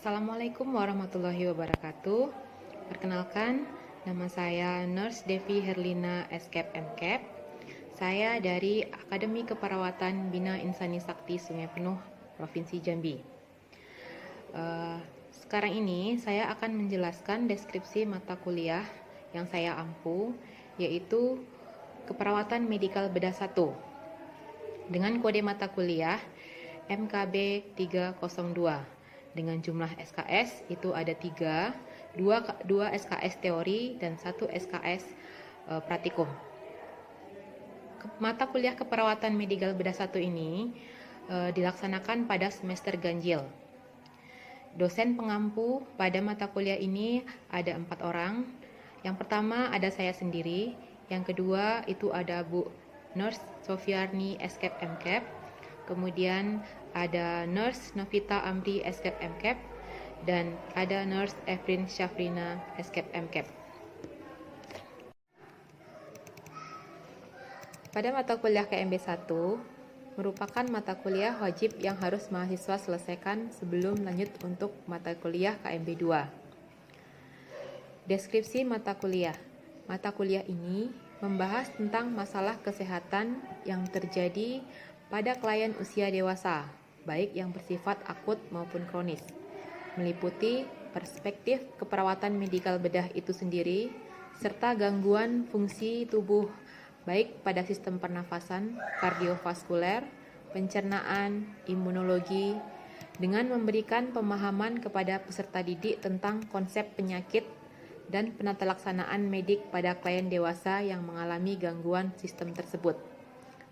Assalamualaikum warahmatullahi wabarakatuh. Perkenalkan, nama saya Nurse Devi Herlina SCAP MCAP. Saya dari Akademi Keperawatan Bina Insani Sakti Sungai Penuh, Provinsi Jambi. Sekarang ini saya akan menjelaskan deskripsi mata kuliah yang saya ampu, yaitu Keperawatan Medikal Bedah 1 dengan kode mata kuliah MKB 302 dengan jumlah SKS itu ada 3, 2 SKS teori dan 1 SKS praktikum. Mata kuliah Keperawatan Medikal Bedah 1 ini dilaksanakan pada semester ganjil. Dosen pengampu pada mata kuliah ini ada 4 orang. Yang pertama ada saya sendiri, yang kedua itu ada Bu Nurse Sofiarni SCAP MCAP, kemudian ada Nurse Novita Amri SCAP MCAP, dan ada Nurse Efrin Syafrina SCAP MCAP. Pada mata kuliah KMB 1 merupakan mata kuliah wajib yang harus mahasiswa selesaikan sebelum lanjut untuk mata kuliah KMB 2. Deskripsi mata kuliah. Mata kuliah ini membahas tentang masalah kesehatan yang terjadi pada klien usia dewasa, baik yang bersifat akut maupun kronis, meliputi perspektif keperawatan medikal bedah itu sendiri, serta gangguan fungsi tubuh baik pada sistem pernafasan, kardiovaskuler, pencernaan, imunologi, dengan memberikan pemahaman kepada peserta didik tentang konsep penyakit dan penata laksanaan medik pada klien dewasa yang mengalami gangguan sistem tersebut,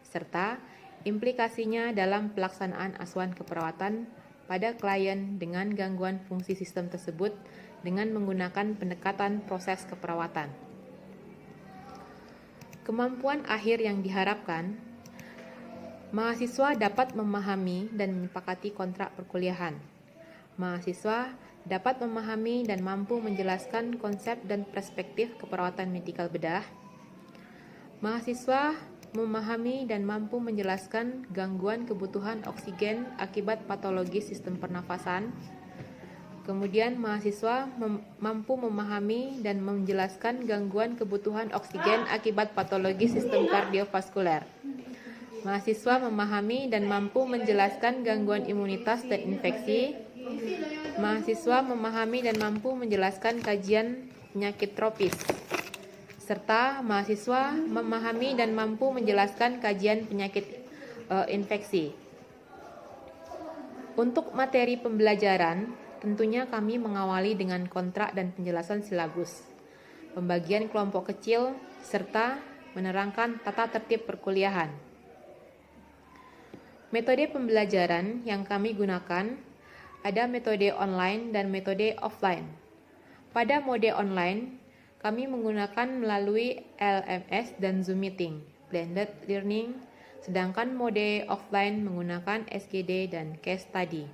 serta implikasinya dalam pelaksanaan asuhan keperawatan pada klien dengan gangguan fungsi sistem tersebut dengan menggunakan pendekatan proses keperawatan. Kemampuan akhir yang diharapkan, mahasiswa dapat memahami dan menyepakati kontrak perkuliahan. Mahasiswa dapat memahami dan mampu menjelaskan konsep dan perspektif keperawatan medikal bedah. Mahasiswa memahami dan mampu menjelaskan gangguan kebutuhan oksigen akibat patologi sistem pernafasan. Kemudian mahasiswa mampu memahami dan menjelaskan gangguan kebutuhan oksigen akibat patologi sistem kardiovaskuler. Mahasiswa memahami dan mampu menjelaskan gangguan imunitas dan infeksi. Mahasiswa memahami dan mampu menjelaskan kajian penyakit tropis. Serta mahasiswa memahami dan mampu menjelaskan kajian penyakit infeksi. Untuk materi pembelajaran, tentunya kami mengawali dengan kontrak dan penjelasan silabus, pembagian kelompok kecil, serta menerangkan tata tertib perkuliahan. Metode pembelajaran yang kami gunakan ada metode online dan metode offline. Pada mode online, kami menggunakan melalui LMS dan Zoom Meeting, blended learning, sedangkan mode offline menggunakan SGD dan case study.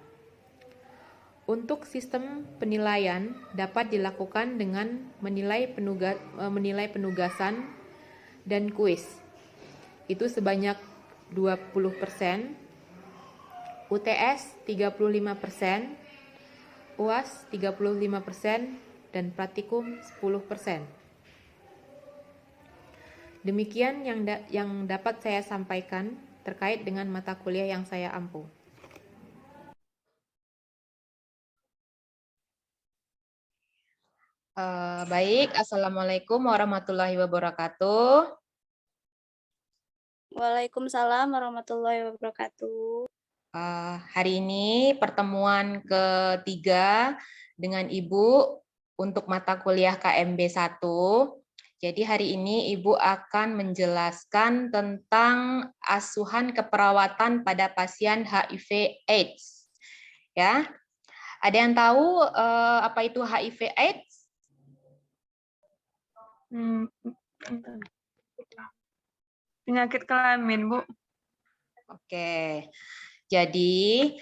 Untuk sistem penilaian dapat dilakukan dengan menilai penugasan dan kuis. Itu sebanyak 20%, UTS 35%, UAS 35%, dan praktikum 10%. Demikian yang dapat saya sampaikan terkait dengan mata kuliah yang saya ampu. Baik, Assalamualaikum warahmatullahi wabarakatuh. Waalaikumsalam warahmatullahi wabarakatuh. Hari ini pertemuan ketiga dengan Ibu untuk mata kuliah KMB 1. Jadi hari ini Ibu akan menjelaskan tentang asuhan keperawatan pada pasien HIV/AIDS. Ya, ada yang tahu apa itu HIV/AIDS? Penyakit kelamin, Bu. Oke, jadi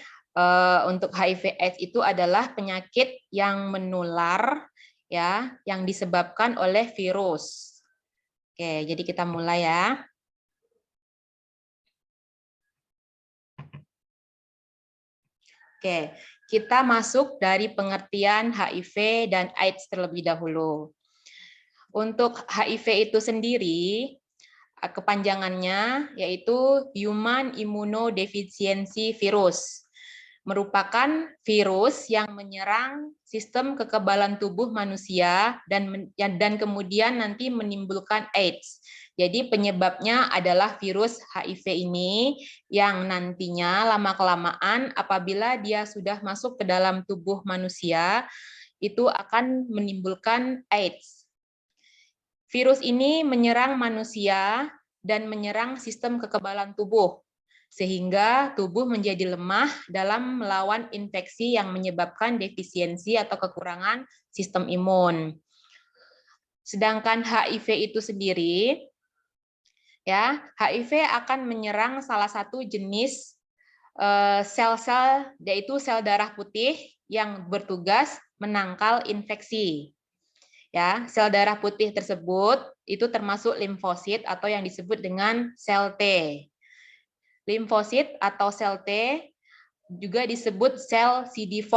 untuk HIV/AIDS itu adalah penyakit yang menular, ya, yang disebabkan oleh virus. Oke, jadi kita mulai ya. Oke, kita masuk dari pengertian HIV dan AIDS terlebih dahulu. Untuk HIV itu sendiri, kepanjangannya yaitu Human Immunodeficiency Virus. Merupakan virus yang menyerang sistem kekebalan tubuh manusia dan kemudian nanti menimbulkan AIDS. Jadi penyebabnya adalah virus HIV ini yang nantinya lama-kelamaan apabila dia sudah masuk ke dalam tubuh manusia itu akan menimbulkan AIDS. Virus ini menyerang manusia dan menyerang sistem kekebalan tubuh, sehingga tubuh menjadi lemah dalam melawan infeksi yang menyebabkan defisiensi atau kekurangan sistem imun. Sedangkan HIV itu sendiri, ya, HIV akan menyerang salah satu jenis sel-sel, yaitu sel darah putih yang bertugas menangkal infeksi. Ya, sel darah putih tersebut itu termasuk limfosit atau yang disebut dengan sel T. Limfosit atau sel T juga disebut sel CD4.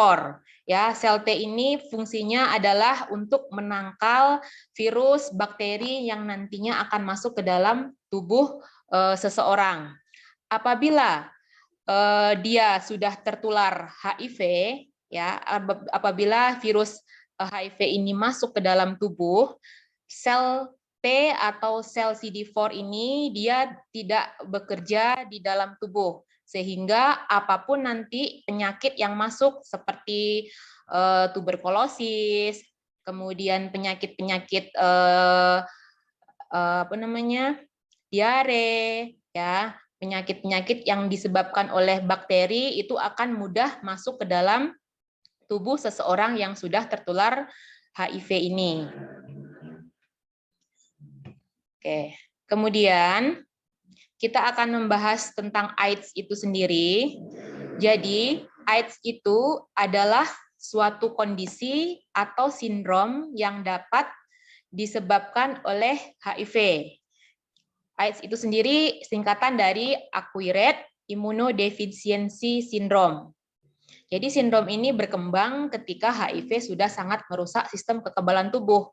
Ya, sel T ini fungsinya adalah untuk menangkal virus, bakteri yang nantinya akan masuk ke dalam tubuh seseorang. Apabila dia sudah tertular HIV, ya, apabila virus HIV ini masuk ke dalam tubuh, sel T atau sel CD4 ini dia tidak bekerja di dalam tubuh, sehingga apapun nanti penyakit yang masuk seperti tuberkulosis, kemudian penyakit-penyakit apa namanya, diare, ya, penyakit-penyakit yang disebabkan oleh bakteri itu akan mudah masuk ke dalam tubuh seseorang yang sudah tertular HIV ini. Oke, kemudian kita akan membahas tentang AIDS itu sendiri. Jadi, AIDS itu adalah suatu kondisi atau sindrom yang dapat disebabkan oleh HIV. AIDS itu sendiri singkatan dari Acquired Immunodeficiency Syndrome. Jadi sindrom ini berkembang ketika HIV sudah sangat merusak sistem kekebalan tubuh.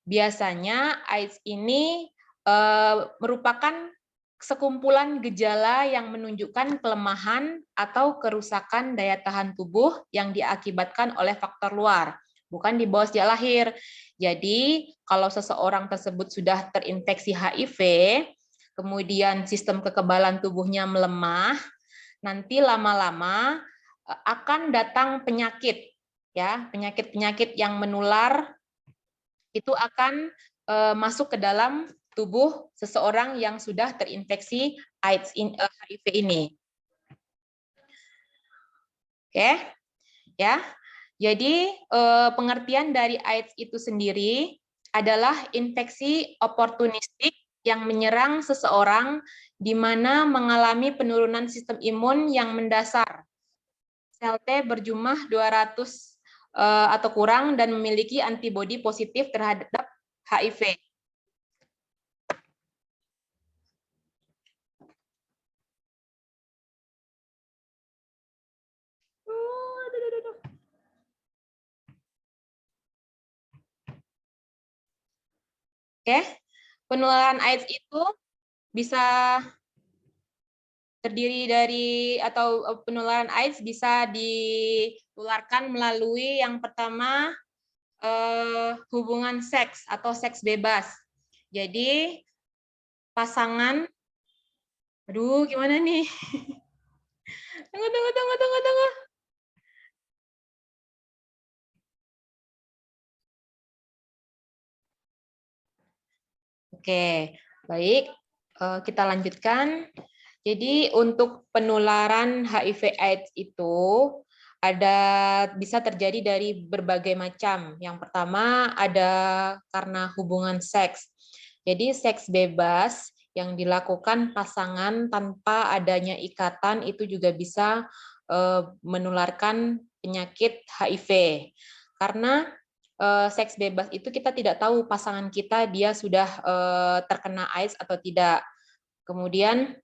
Biasanya AIDS ini merupakan sekumpulan gejala yang menunjukkan kelemahan atau kerusakan daya tahan tubuh yang diakibatkan oleh faktor luar, bukan di bawah sejak lahir. Jadi, kalau seseorang tersebut sudah terinfeksi HIV, kemudian sistem kekebalan tubuhnya melemah, nanti lama-lama akan datang penyakit, ya, penyakit-penyakit yang menular itu akan masuk ke dalam tubuh seseorang yang sudah terinfeksi AIDS HIV ini. Oke, ya. Jadi pengertian dari AIDS itu sendiri adalah infeksi oportunistik yang menyerang seseorang di mana mengalami penurunan sistem imun yang mendasar. Sel T berjumlah 200 atau kurang dan memiliki antibodi positif terhadap HIV. Oke, penularan AIDS itu bisa terdiri dari atau penularan AIDS bisa ditularkan melalui yang pertama hubungan seks atau seks bebas. Jadi pasangan, aduh gimana nih? Tunggu. Oke, baik. Kita lanjutkan. Jadi untuk penularan HIV/AIDS itu bisa terjadi dari berbagai macam. Yang pertama ada karena hubungan seks. Jadi seks bebas yang dilakukan pasangan tanpa adanya ikatan itu juga bisa menularkan penyakit HIV. Karena seks bebas itu kita tidak tahu pasangan kita dia sudah terkena AIDS atau tidak. Kemudian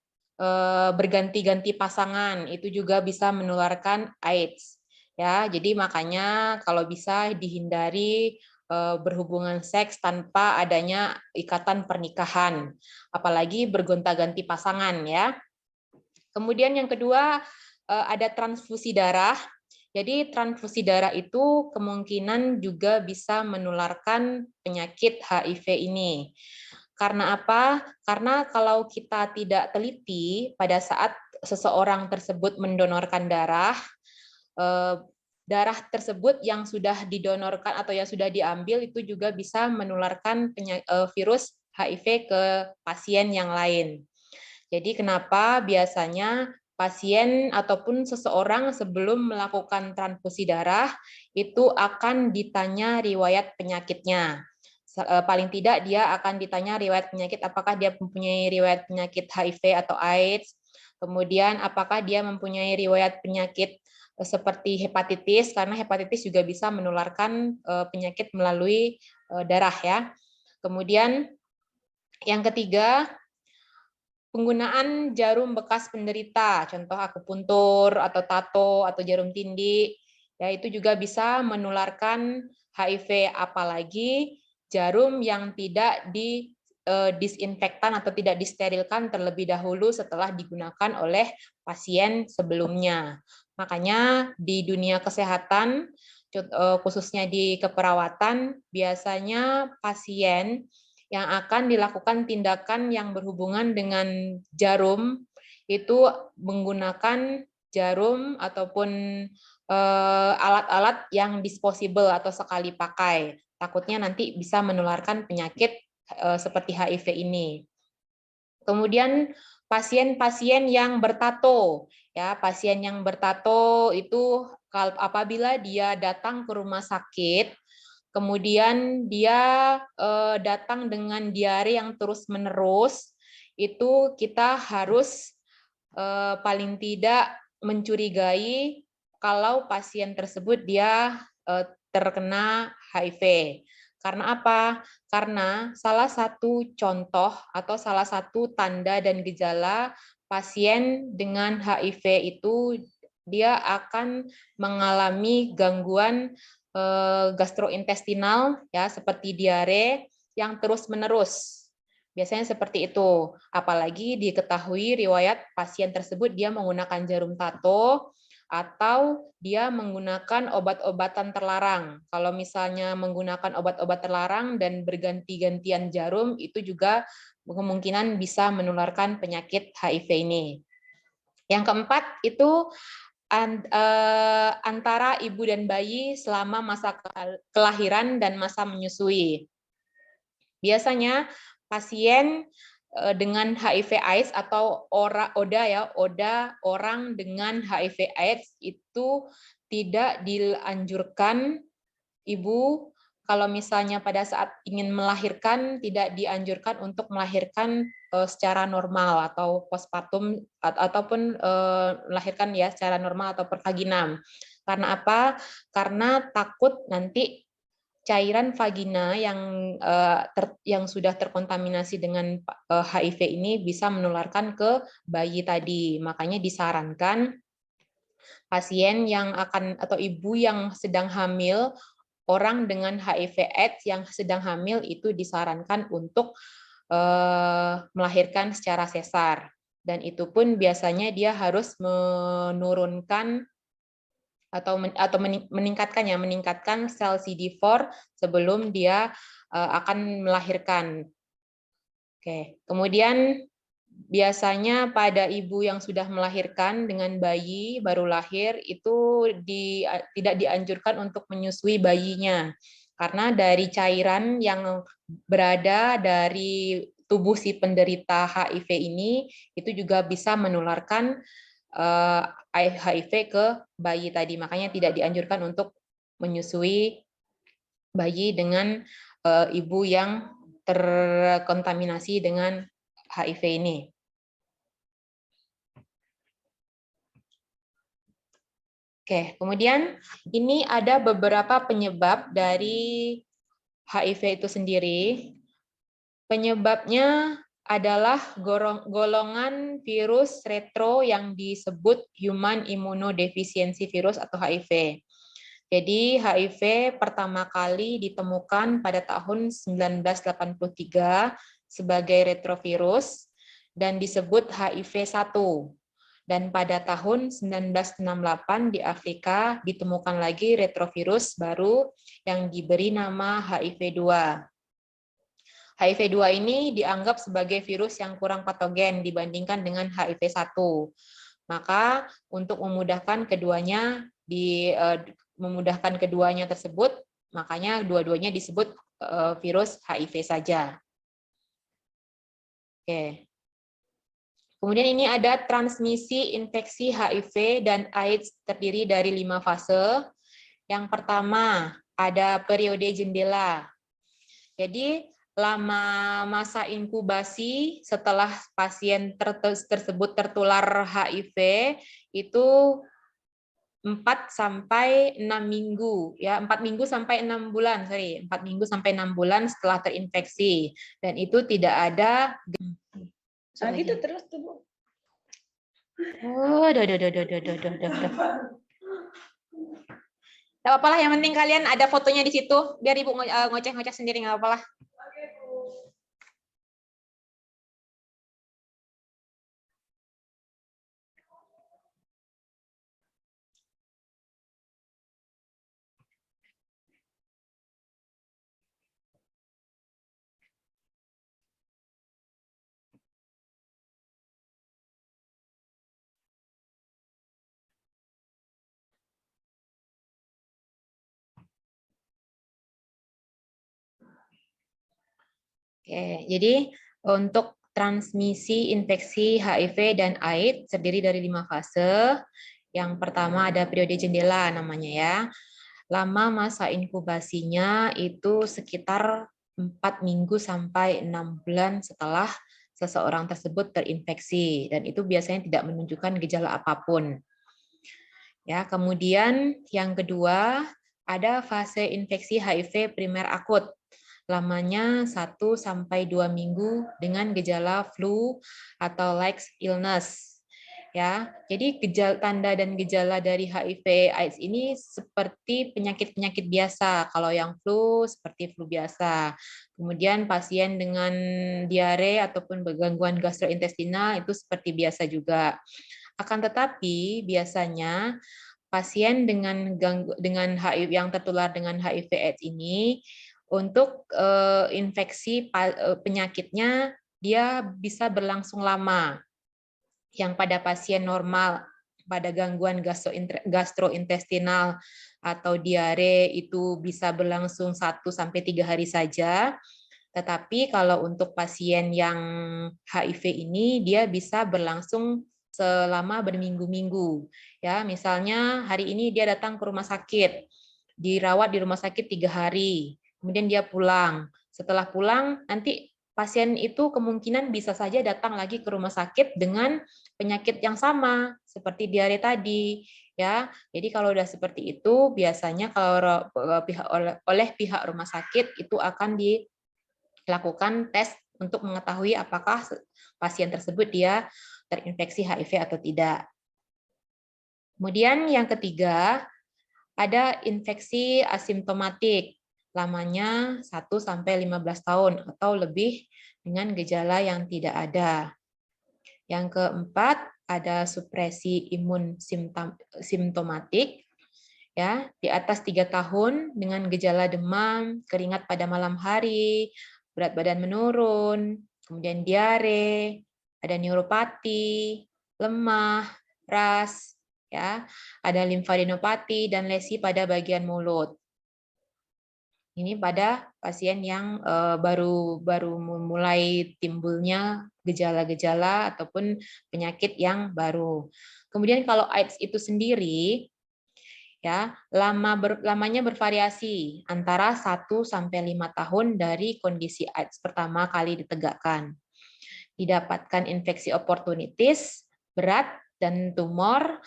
berganti-ganti pasangan, itu juga bisa menularkan AIDS. Ya, jadi makanya kalau bisa dihindari berhubungan seks tanpa adanya ikatan pernikahan, apalagi bergonta-ganti pasangan ya. Kemudian yang kedua ada transfusi darah. Jadi transfusi darah itu kemungkinan juga bisa menularkan penyakit HIV ini. Karena apa? Karena kalau kita tidak teliti pada saat seseorang tersebut mendonorkan darah, darah tersebut yang sudah didonorkan atau yang sudah diambil itu juga bisa menularkan virus HIV ke pasien yang lain. Jadi kenapa biasanya pasien ataupun seseorang sebelum melakukan transfusi darah itu akan ditanya riwayat penyakitnya. Paling tidak dia akan ditanya riwayat penyakit, apakah dia mempunyai riwayat penyakit HIV atau AIDS, kemudian apakah dia mempunyai riwayat penyakit seperti hepatitis, karena hepatitis juga bisa menularkan penyakit melalui darah ya. Kemudian yang ketiga, penggunaan jarum bekas penderita, contoh akupuntur atau tato atau jarum tindi, ya itu juga bisa menularkan HIV, apalagi jarum yang tidak disinfektan atau tidak disterilkan terlebih dahulu setelah digunakan oleh pasien sebelumnya. Makanya di dunia kesehatan, khususnya di keperawatan, biasanya pasien yang akan dilakukan tindakan yang berhubungan dengan jarum itu menggunakan jarum ataupun alat-alat yang disposable atau sekali pakai. Takutnya nanti bisa menularkan penyakit seperti HIV ini. Kemudian pasien-pasien yang bertato, ya pasien yang bertato itu apabila dia datang ke rumah sakit, kemudian dia datang dengan diare yang terus-menerus, itu kita harus paling tidak mencurigai kalau pasien tersebut dia terkena HIV. Karena apa? Karena salah satu contoh atau salah satu tanda dan gejala pasien dengan HIV itu dia akan mengalami gangguan gastrointestinal ya seperti diare yang terus-menerus. Biasanya seperti itu. Apalagi diketahui riwayat pasien tersebut dia menggunakan jarum tato atau dia menggunakan obat-obatan terlarang. Kalau misalnya menggunakan obat-obat terlarang dan berganti-gantian jarum, itu juga kemungkinan bisa menularkan penyakit HIV ini. Yang keempat itu antara ibu dan bayi selama masa kelahiran dan masa menyusui. Biasanya pasien dengan HIV/AIDS atau ODA orang dengan HIV/AIDS itu tidak dianjurkan ibu kalau misalnya pada saat ingin melahirkan tidak dianjurkan untuk melahirkan secara normal atau postpartum ataupun melahirkan ya secara normal atau pervaginam. Karena apa? Karena takut nanti cairan vagina yang sudah terkontaminasi dengan HIV ini bisa menularkan ke bayi tadi. Makanya disarankan pasien yang akan atau ibu yang sedang hamil, orang dengan HIV/AIDS yang sedang hamil itu disarankan untuk melahirkan secara sesar. Dan itu pun biasanya dia harus menurunkan atau meningkatkan sel CD4 sebelum dia akan melahirkan. Oke, kemudian biasanya pada ibu yang sudah melahirkan dengan bayi baru lahir itu tidak dianjurkan untuk menyusui bayinya karena dari cairan yang berada dari tubuh si penderita HIV ini itu juga bisa menularkan HIV ke bayi tadi. Makanya tidak dianjurkan untuk menyusui bayi dengan ibu yang terkontaminasi dengan HIV ini. Oke, kemudian ini ada beberapa penyebab dari HIV itu sendiri. Penyebabnya adalah golongan virus retro yang disebut Human Immunodeficiency Virus atau HIV. Jadi HIV pertama kali ditemukan pada tahun 1983 sebagai retrovirus dan disebut HIV-1. Dan pada tahun 1968 di Afrika ditemukan lagi retrovirus baru yang diberi nama HIV-2. HIV-2 ini dianggap sebagai virus yang kurang patogen dibandingkan dengan HIV-1. Maka untuk memudahkan keduanya tersebut, makanya dua-duanya disebut virus HIV saja. Oke. Kemudian ini ada transmisi infeksi HIV dan AIDS terdiri dari 5 fase. Yang pertama ada periode jendela. Jadi lama masa inkubasi setelah pasien tersebut tertular HIV itu 4 sampai 6 minggu ya, 4 minggu sampai 6 bulan, 4 minggu sampai 6 bulan setelah terinfeksi, dan itu tidak ada gitu terus tuh, Bu. Oh, Nggak apa-apa lah, yang penting kalian ada fotonya di situ, biar Ibu ngoceh-ngoceh sendiri, nggak apa-apa lah. Oke, jadi untuk transmisi infeksi HIV dan AIDS terdiri dari 5 fase. Yang pertama ada periode jendela namanya ya. Lama masa inkubasinya itu sekitar 4 minggu sampai 6 bulan setelah seseorang tersebut terinfeksi, dan itu biasanya tidak menunjukkan gejala apapun. Ya, kemudian yang kedua ada fase infeksi HIV primer akut. Lamanya 1 sampai 2 minggu dengan gejala flu atau like illness. Ya, jadi tanda dan gejala dari HIV AIDS ini seperti penyakit-penyakit biasa. Kalau yang flu seperti flu biasa. Kemudian pasien dengan diare ataupun gangguan gastrointestinal itu seperti biasa juga. Akan tetapi biasanya pasien dengan HIV yang tertular dengan HIV/AIDS ini untuk infeksi penyakitnya dia bisa berlangsung lama. Yang pada pasien normal pada gangguan gastrointestinal atau diare itu bisa berlangsung 1 sampai 3 hari saja. Tetapi kalau untuk pasien yang HIV ini dia bisa berlangsung selama berminggu-minggu. Ya, misalnya hari ini dia datang ke rumah sakit, dirawat di rumah sakit 3 hari, kemudian dia pulang. Setelah pulang, nanti pasien itu kemungkinan bisa saja datang lagi ke rumah sakit dengan penyakit yang sama seperti diare tadi. Ya, jadi kalau udah seperti itu, biasanya kalau oleh pihak rumah sakit itu akan dilakukan tes untuk mengetahui apakah pasien tersebut dia terinfeksi HIV atau tidak. Kemudian yang ketiga, ada infeksi asimptomatik. Lamanya 1 sampai 15 tahun atau lebih dengan gejala yang tidak ada. Yang keempat, ada supresi imun simptomatik. Ya, di atas 3 tahun dengan gejala demam, keringat pada malam hari, berat badan menurun, kemudian diare, ada neuropati, lemah, ras, ya, ada limfadenopati dan lesi pada bagian mulut. Ini pada pasien yang baru memulai timbulnya gejala-gejala ataupun penyakit yang baru. Kemudian kalau AIDS itu sendiri, ya, lamanya bervariasi antara 1 sampai 5 tahun dari kondisi AIDS pertama kali ditegakkan. Didapatkan infeksi oportunitis, berat, dan tumor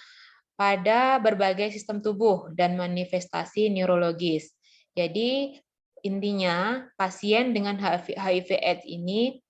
pada berbagai sistem tubuh dan manifestasi neurologis. Jadi intinya pasien dengan HIV/AIDS ini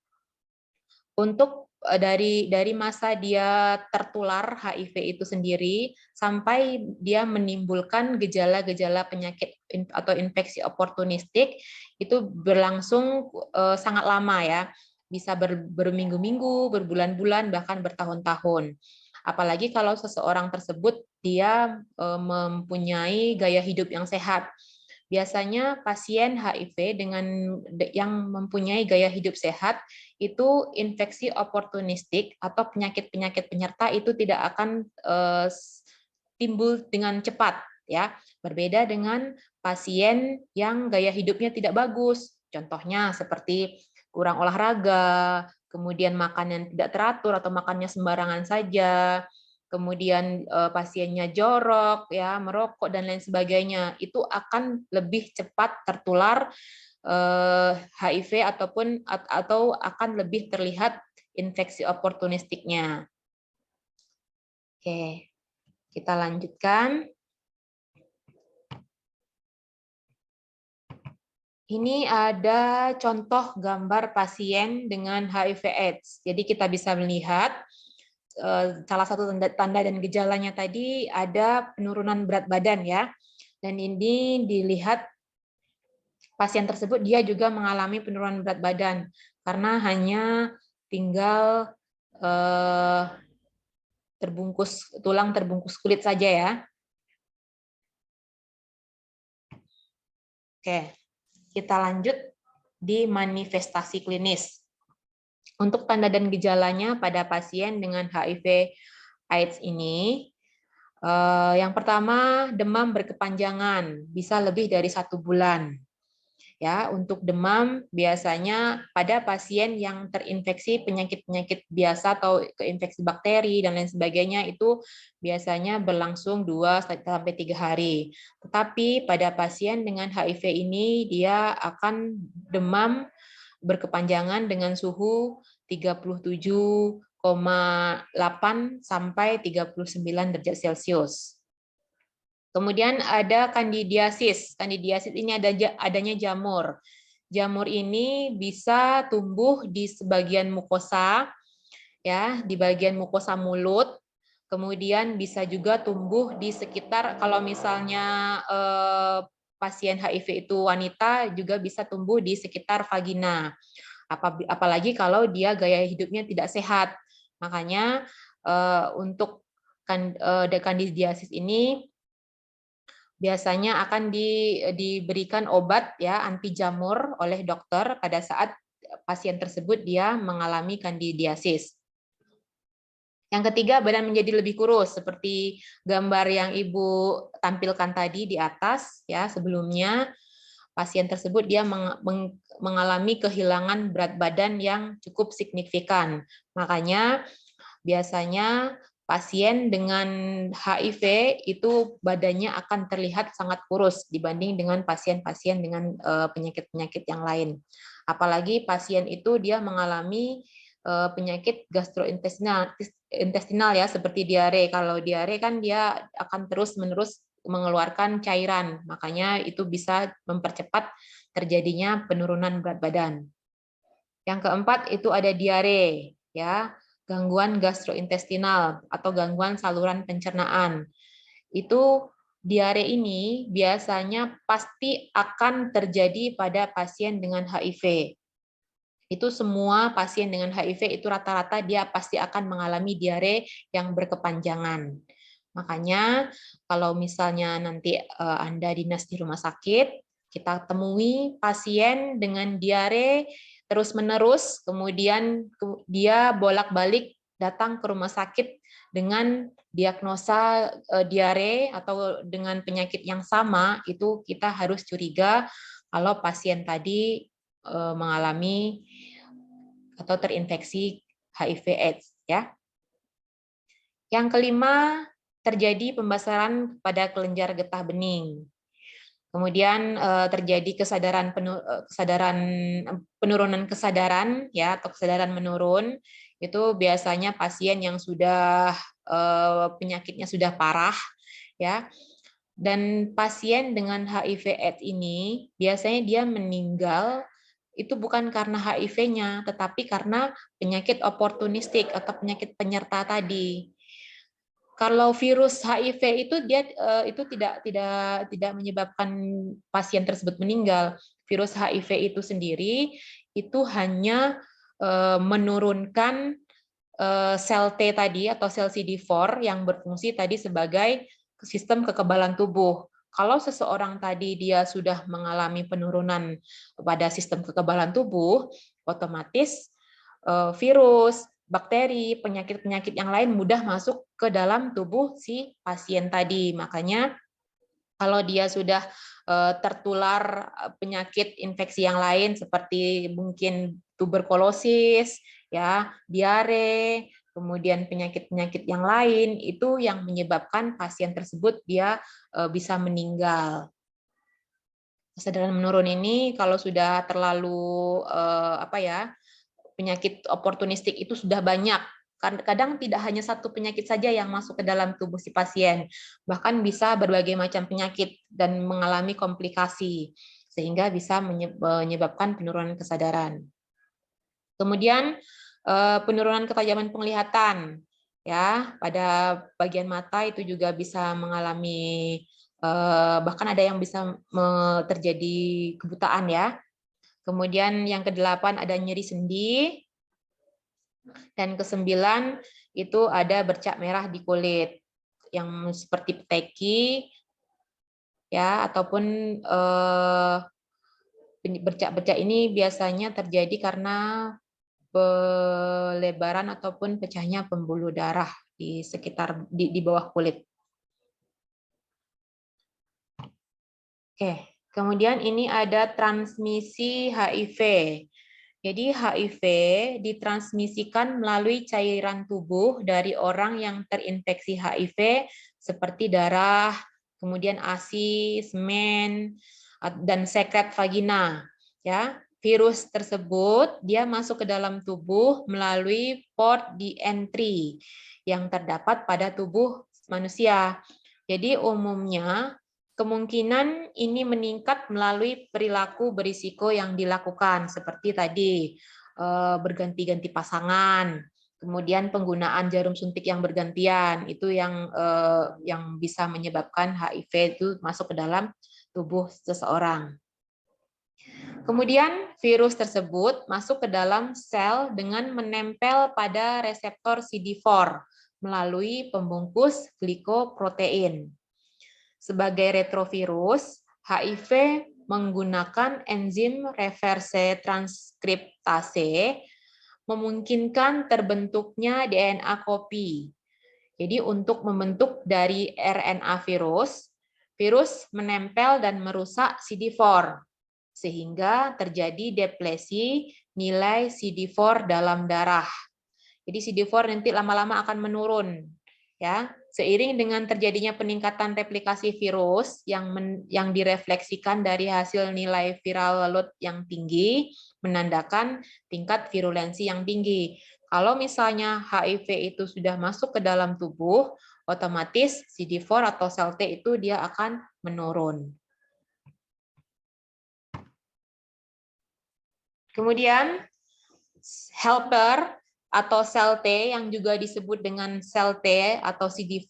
untuk dari masa dia tertular HIV itu sendiri sampai dia menimbulkan gejala-gejala penyakit atau infeksi oportunistik itu berlangsung sangat lama ya, bisa berminggu-minggu, berbulan-bulan, bahkan bertahun-tahun. Apalagi kalau seseorang tersebut dia mempunyai gaya hidup yang sehat. Biasanya pasien HIV yang mempunyai gaya hidup sehat itu infeksi oportunistik atau penyakit-penyakit penyerta itu tidak akan timbul dengan cepat ya. Berbeda dengan pasien yang gaya hidupnya tidak bagus. Contohnya seperti kurang olahraga, kemudian makan yang tidak teratur atau makannya sembarangan saja, kemudian pasiennya jorok, ya, merokok dan lain sebagainya, itu akan lebih cepat tertular HIV atau akan lebih terlihat infeksi oportunistiknya. Oke, kita lanjutkan. Ini ada contoh gambar pasien dengan HIV/AIDS. Jadi kita bisa melihat salah satu tanda dan gejalanya tadi ada penurunan berat badan ya. Dan ini dilihat pasien tersebut dia juga mengalami penurunan berat badan karena hanya tinggal tulang terbungkus kulit saja ya. Oke, kita lanjut di manifestasi klinis. Untuk tanda dan gejalanya pada pasien dengan HIV/AIDS ini, yang pertama demam berkepanjangan, bisa lebih dari 1 bulan. Ya, untuk demam biasanya pada pasien yang terinfeksi penyakit-penyakit biasa atau keinfeksi bakteri dan lain sebagainya itu biasanya berlangsung 2 sampai 3 hari. Tetapi pada pasien dengan HIV ini dia akan demam berkepanjangan dengan suhu 37,8 sampai 39 derajat Celcius. Kemudian ada kandidiasis. Kandidiasis ini adanya jamur. Jamur ini bisa tumbuh di sebagian mukosa, ya, di bagian mukosa mulut. Kemudian bisa juga tumbuh di sekitar, kalau misalnya pasien HIV itu wanita, juga bisa tumbuh di sekitar vagina. Apalagi kalau dia gaya hidupnya tidak sehat. Makanya untuk kandidiasis ini biasanya akan diberikan obat ya anti jamur oleh dokter pada saat pasien tersebut dia mengalami kandidiasis. Yang ketiga, badan menjadi lebih kurus seperti gambar yang Ibu tampilkan tadi di atas ya sebelumnya. Pasien tersebut dia mengalami kehilangan berat badan yang cukup signifikan. Makanya biasanya pasien dengan HIV itu badannya akan terlihat sangat kurus dibanding dengan pasien-pasien dengan penyakit-penyakit yang lain. Apalagi pasien itu dia mengalami penyakit gastrointestinal ya seperti diare. Kalau diare kan dia akan terus-menerus mengeluarkan cairan, makanya itu bisa mempercepat terjadinya penurunan berat badan. Yang keempat itu ada diare ya, gangguan gastrointestinal atau gangguan saluran pencernaan. Itu diare ini biasanya pasti akan terjadi pada pasien dengan HIV. Itu semua pasien dengan HIV itu rata-rata dia pasti akan mengalami diare yang berkepanjangan. Makanya kalau misalnya nanti Anda dinas di rumah sakit, kita temui pasien dengan diare terus-menerus, kemudian dia bolak-balik datang ke rumah sakit dengan diagnosa diare atau dengan penyakit yang sama, itu kita harus curiga kalau pasien tadi mengalami atau terinfeksi HIV/AIDS ya. Yang kelima, terjadi pembasaran pada kelenjar getah bening. Kemudian terjadi penurunan kesadaran ya atau kesadaran menurun. Itu biasanya pasien yang sudah penyakitnya sudah parah ya. Dan pasien dengan HIV/AIDS ini biasanya dia meninggal itu bukan karena HIV-nya, tetapi karena penyakit oportunistik atau penyakit penyerta tadi. Kalau virus HIV itu dia itu tidak menyebabkan pasien tersebut meninggal. Virus HIV itu sendiri itu hanya menurunkan sel T tadi atau sel CD4 yang berfungsi tadi sebagai sistem kekebalan tubuh. Kalau seseorang tadi dia sudah mengalami penurunan pada sistem kekebalan tubuh, otomatis virus, bakteri, penyakit-penyakit yang lain mudah masuk ke dalam tubuh si pasien tadi. Makanya kalau dia sudah tertular penyakit infeksi yang lain seperti mungkin tuberkulosis, ya, diare, kemudian penyakit-penyakit yang lain itu yang menyebabkan pasien tersebut dia bisa meninggal. Kesadaran menurun ini kalau sudah terlalu penyakit oportunistik itu sudah banyak. Kadang tidak hanya satu penyakit saja yang masuk ke dalam tubuh si pasien, bahkan bisa berbagai macam penyakit dan mengalami komplikasi, sehingga bisa menyebabkan penurunan kesadaran. Kemudian penurunan ketajaman penglihatan, ya, pada bagian mata itu juga bisa mengalami, bahkan ada yang bisa terjadi kebutaan, ya. Kemudian yang ke-8 ada nyeri sendi, dan ke-9 itu ada bercak merah di kulit yang seperti peteki, ya, ataupun bercak-bercak ini biasanya terjadi karena pelebaran ataupun pecahnya pembuluh darah di sekitar di bawah kulit. Oke, kemudian ini ada transmisi HIV. Jadi HIV ditransmisikan melalui cairan tubuh dari orang yang terinfeksi HIV seperti darah, kemudian ASI, semen, dan sekret vagina. Ya, virus tersebut dia masuk ke dalam tubuh melalui port di entry yang terdapat pada tubuh manusia. Jadi umumnya kemungkinan ini meningkat melalui perilaku berisiko yang dilakukan, seperti tadi berganti-ganti pasangan, kemudian penggunaan jarum suntik yang bergantian, itu yang bisa menyebabkan HIV itu masuk ke dalam tubuh seseorang. Kemudian virus tersebut masuk ke dalam sel dengan menempel pada reseptor CD4 melalui pembungkus glikoprotein. Sebagai retrovirus, HIV menggunakan enzim reverse transkriptase memungkinkan terbentuknya DNA copy. Jadi untuk membentuk dari RNA virus, virus menempel dan merusak CD4 sehingga terjadi deplesi nilai CD4 dalam darah. Jadi CD4 nanti lama-lama akan menurun, ya. Seiring dengan terjadinya peningkatan replikasi virus yang direfleksikan dari hasil nilai viral load yang tinggi, menandakan tingkat virulensi yang tinggi. Kalau misalnya HIV itu sudah masuk ke dalam tubuh, otomatis CD4 atau sel T itu dia akan menurun. Kemudian helper atau sel T yang juga disebut dengan sel T atau CD4,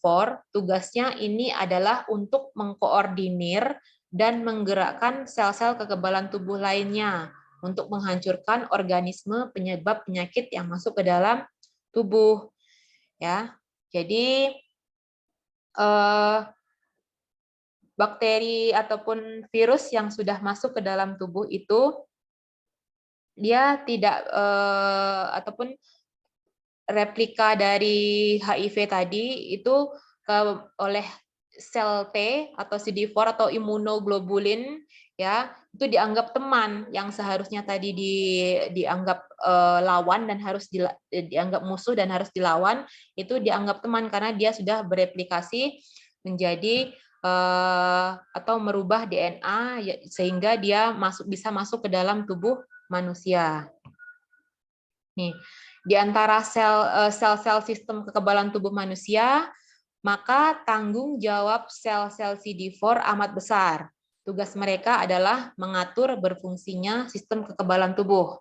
tugasnya ini adalah untuk mengkoordinir dan menggerakkan sel-sel kekebalan tubuh lainnya untuk menghancurkan organisme penyebab penyakit yang masuk ke dalam tubuh. Ya, jadi bakteri ataupun virus yang sudah masuk ke dalam tubuh itu dia tidak ataupun replika dari HIV tadi itu oleh sel T atau CD4 atau imunoglobulin, ya, itu dianggap teman yang seharusnya tadi dianggap lawan dan harus dianggap musuh dan harus dilawan, itu dianggap teman karena dia sudah bereplikasi menjadi atau merubah DNA sehingga dia bisa masuk ke dalam tubuh manusia. Nih, di antara sel-sel sistem kekebalan tubuh manusia, maka tanggung jawab sel-sel CD4 amat besar. Tugas mereka adalah mengatur berfungsinya sistem kekebalan tubuh.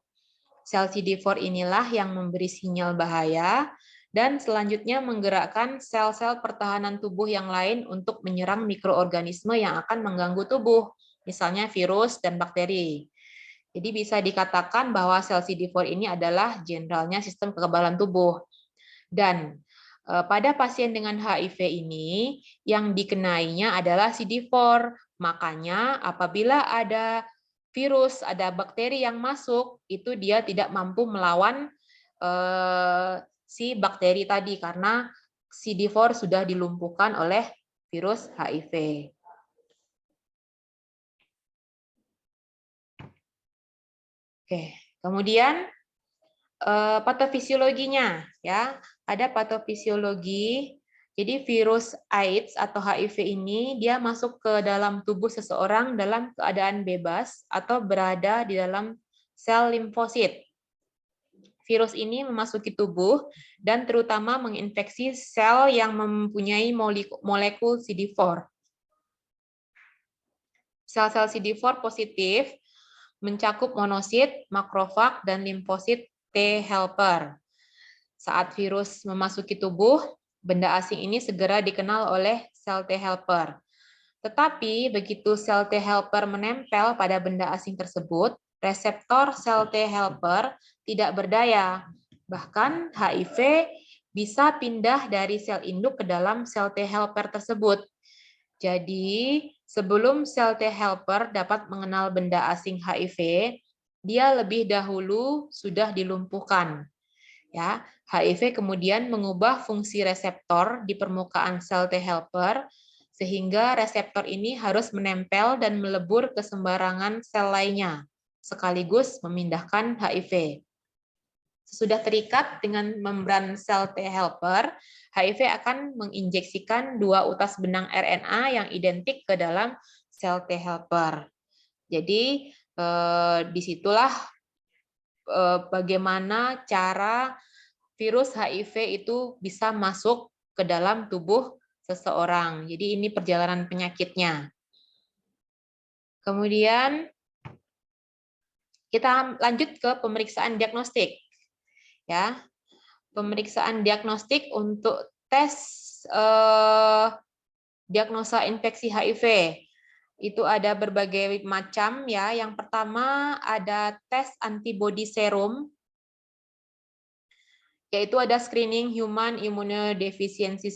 Sel CD4 inilah yang memberi sinyal bahaya dan selanjutnya menggerakkan sel-sel pertahanan tubuh yang lain untuk menyerang mikroorganisme yang akan mengganggu tubuh, misalnya virus dan bakteri. Jadi bisa dikatakan bahwa sel CD4 ini adalah jenderalnya sistem kekebalan tubuh. Dan pada pasien dengan HIV ini yang dikenainya adalah CD4. Makanya apabila ada virus, ada bakteri yang masuk, itu dia tidak mampu melawan si bakteri tadi karena CD4 sudah dilumpuhkan oleh virus HIV. Oke, kemudian patofisiologinya ya, ada patofisiologi. Jadi virus AIDS atau HIV ini dia masuk ke dalam tubuh seseorang dalam keadaan bebas atau berada di dalam sel limfosit. Virus ini memasuki tubuh dan terutama menginfeksi sel yang mempunyai molekul CD4. Sel-sel CD4 positif mencakup monosit, makrofag, dan limfosit T helper. Saat virus memasuki tubuh, benda asing ini segera dikenal oleh sel T helper. Tetapi begitu sel T helper menempel pada benda asing tersebut, reseptor sel T helper tidak berdaya. Bahkan HIV bisa pindah dari sel induk ke dalam sel T helper tersebut. Jadi, sebelum sel T helper dapat mengenal benda asing HIV, dia lebih dahulu sudah dilumpuhkan. Ya, HIV kemudian mengubah fungsi reseptor di permukaan sel T helper sehingga reseptor ini harus menempel dan melebur ke sembarangan sel lainnya, sekaligus memindahkan HIV. Sesudah terikat dengan membran sel T helper, HIV akan menginjeksikan dua utas benang RNA yang identik ke dalam sel T helper. Jadi disitulah bagaimana cara virus HIV itu bisa masuk ke dalam tubuh seseorang. Jadi ini perjalanan penyakitnya. Kemudian kita lanjut ke pemeriksaan diagnostik. Ya, pemeriksaan diagnostik untuk tes diagnosa infeksi HIV. Itu ada berbagai macam ya. Yang pertama ada tes antibody serum, yaitu ada screening human immunodeficiency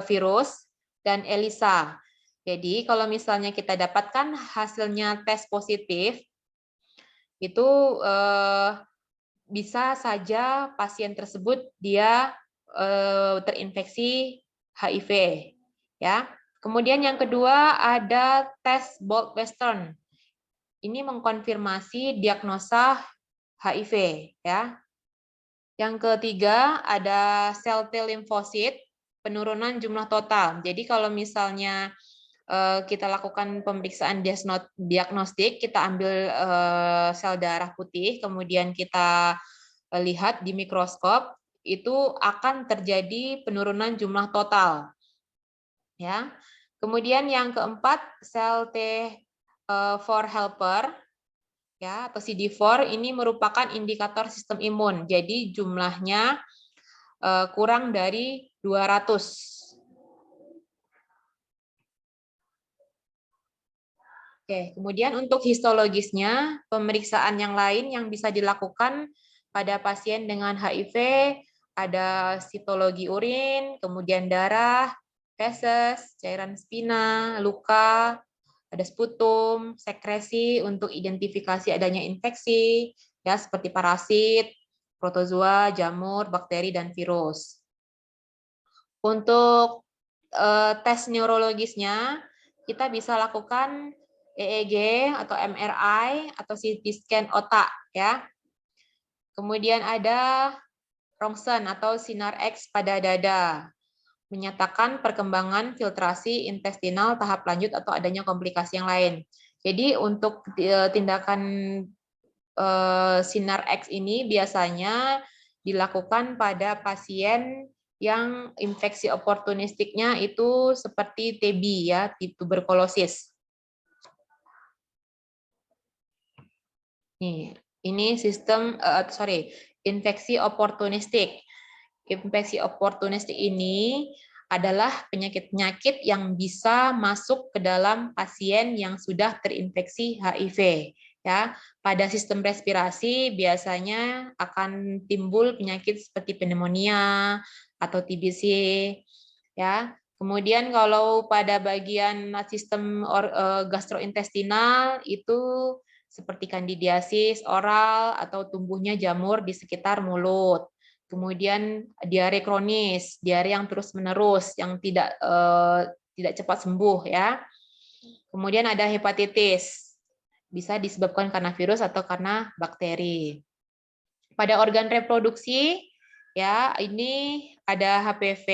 virus dan ELISA. Jadi kalau misalnya kita dapatkan hasilnya tes positif, itu bisa saja pasien tersebut dia terinfeksi HIV, ya. Kemudian yang kedua ada tes Bolt Western. Ini mengkonfirmasi diagnosa HIV, ya. Yang ketiga ada sel T limfosit, penurunan jumlah total. Jadi kalau misalnya kita lakukan pemeriksaan diagnostik, kita ambil sel darah putih, kemudian kita lihat di mikroskop, itu akan terjadi penurunan jumlah total. Ya. Kemudian yang keempat, sel T4 helper, ya, atau CD4 ini merupakan indikator sistem imun. Jadi jumlahnya kurang dari 200. Oke, kemudian untuk histologisnya, pemeriksaan yang lain yang bisa dilakukan pada pasien dengan HIV ada sitologi urin, kemudian darah, feses, cairan spina, luka, ada sputum, sekresi untuk identifikasi adanya infeksi, ya seperti parasit, protozoa, jamur, bakteri, dan virus. Untuk tes neurologisnya, kita bisa lakukan EEG atau MRI atau CT scan otak, ya. Kemudian ada rongsen atau sinar X pada dada, menyatakan perkembangan filtrasi intestinal tahap lanjut atau adanya komplikasi yang lain. Jadi untuk tindakan sinar X ini biasanya dilakukan pada pasien yang infeksi oportunistiknya itu seperti TB, ya, tuberkulosis. Nih, ini sistem infeksi oportunistik. Infeksi oportunistik ini adalah penyakit-penyakit yang bisa masuk ke dalam pasien yang sudah terinfeksi HIV. Ya, pada sistem respirasi biasanya akan timbul penyakit seperti pneumonia atau TBC. Ya, kemudian kalau pada bagian sistem gastrointestinal itu seperti kandidiasis oral atau tumbuhnya jamur di sekitar mulut. Kemudian diare kronis, diare yang terus-menerus, yang tidak cepat sembuh ya. Kemudian ada hepatitis, bisa disebabkan karena virus atau karena bakteri. Pada organ reproduksi, ya ini ada HPV,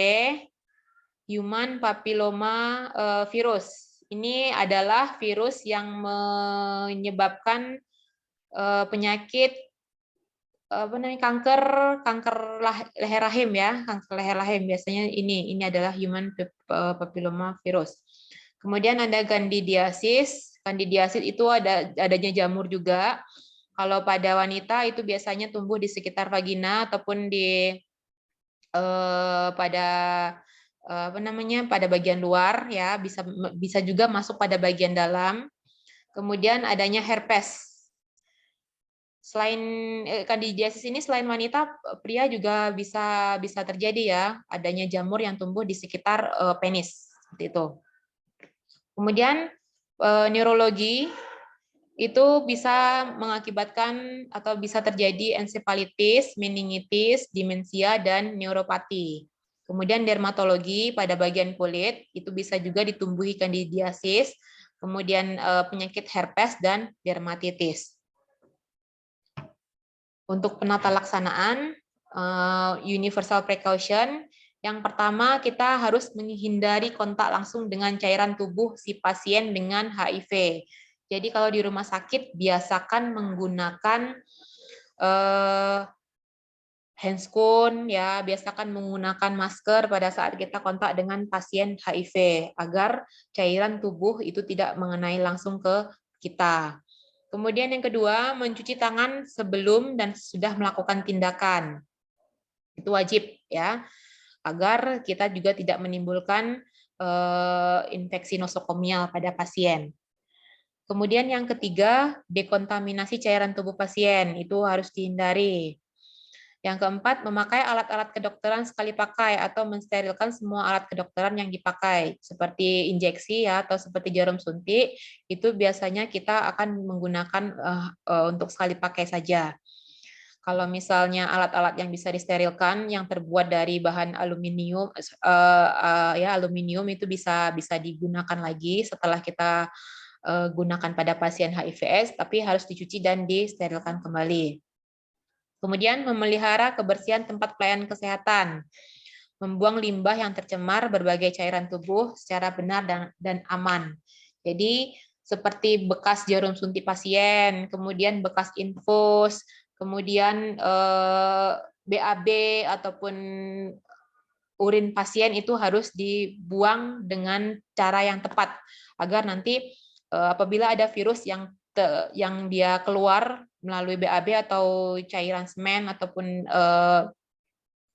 Human Papilloma Virus. Ini adalah virus yang menyebabkan penyakit kanker leher rahim ya, kanker leher rahim biasanya ini adalah human papilloma virus. Kemudian ada candidiasis. Candidiasis itu adanya jamur juga. Kalau pada wanita itu biasanya tumbuh di sekitar vagina ataupun di pada pada bagian luar ya, bisa juga masuk pada bagian dalam. Kemudian adanya herpes. Selain kandidiasis ini, selain wanita, pria juga bisa terjadi ya, adanya jamur yang tumbuh di sekitar penis seperti itu. Kemudian neurologi itu bisa mengakibatkan atau bisa terjadi ensefalitis, meningitis, demensia, dan neuropati. Kemudian dermatologi pada bagian kulit itu bisa juga ditumbuhi kandidiasis, kemudian penyakit herpes dan dermatitis. Untuk penata laksanaan universal precaution, yang pertama kita harus menghindari kontak langsung dengan cairan tubuh si pasien dengan HIV. Jadi kalau di rumah sakit biasakan menggunakan handscoon ya, biasakan menggunakan masker pada saat kita kontak dengan pasien HIV agar cairan tubuh itu tidak mengenai langsung ke kita. Kemudian yang kedua, mencuci tangan sebelum dan sesudah melakukan tindakan. Itu wajib ya, agar kita juga tidak menimbulkan infeksi nosokomial pada pasien. Kemudian yang ketiga, dekontaminasi cairan tubuh pasien, itu harus dihindari. Yang keempat, memakai alat-alat kedokteran sekali pakai atau mensterilkan semua alat kedokteran yang dipakai, seperti injeksi ya atau seperti jarum suntik, itu biasanya kita akan menggunakan untuk sekali pakai saja. Kalau misalnya alat-alat yang bisa disterilkan yang terbuat dari bahan aluminium, aluminium itu bisa digunakan lagi setelah kita gunakan pada pasien HIV/AIDS, tapi harus dicuci dan disterilkan kembali. Kemudian memelihara kebersihan tempat pelayanan kesehatan, membuang limbah yang tercemar berbagai cairan tubuh secara benar dan aman. Jadi seperti bekas jarum suntik pasien, kemudian bekas infus, kemudian BAB ataupun urin pasien itu harus dibuang dengan cara yang tepat agar nanti apabila ada virus yang dia keluar melalui BAB atau cairan semen ataupun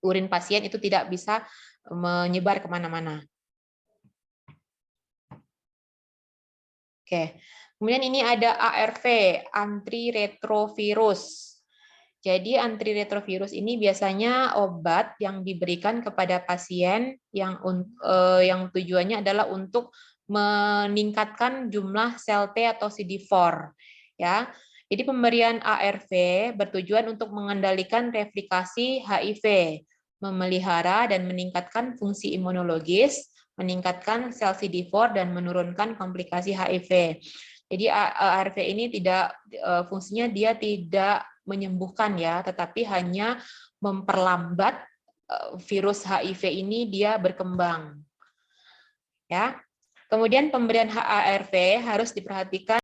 urin pasien itu tidak bisa menyebar kemana-mana. Oke, kemudian ini ada ARV, antiretrovirus. Jadi antiretrovirus ini biasanya obat yang diberikan kepada pasien yang tujuannya adalah untuk meningkatkan jumlah sel T atau CD4 ya. Jadi pemberian ARV bertujuan untuk mengendalikan replikasi HIV, memelihara dan meningkatkan fungsi imunologis, meningkatkan sel CD4 dan menurunkan komplikasi HIV. Jadi ARV ini fungsinya dia tidak menyembuhkan ya, tetapi hanya memperlambat virus HIV ini dia berkembang. Ya. Kemudian pemberian ARV harus diperhatikan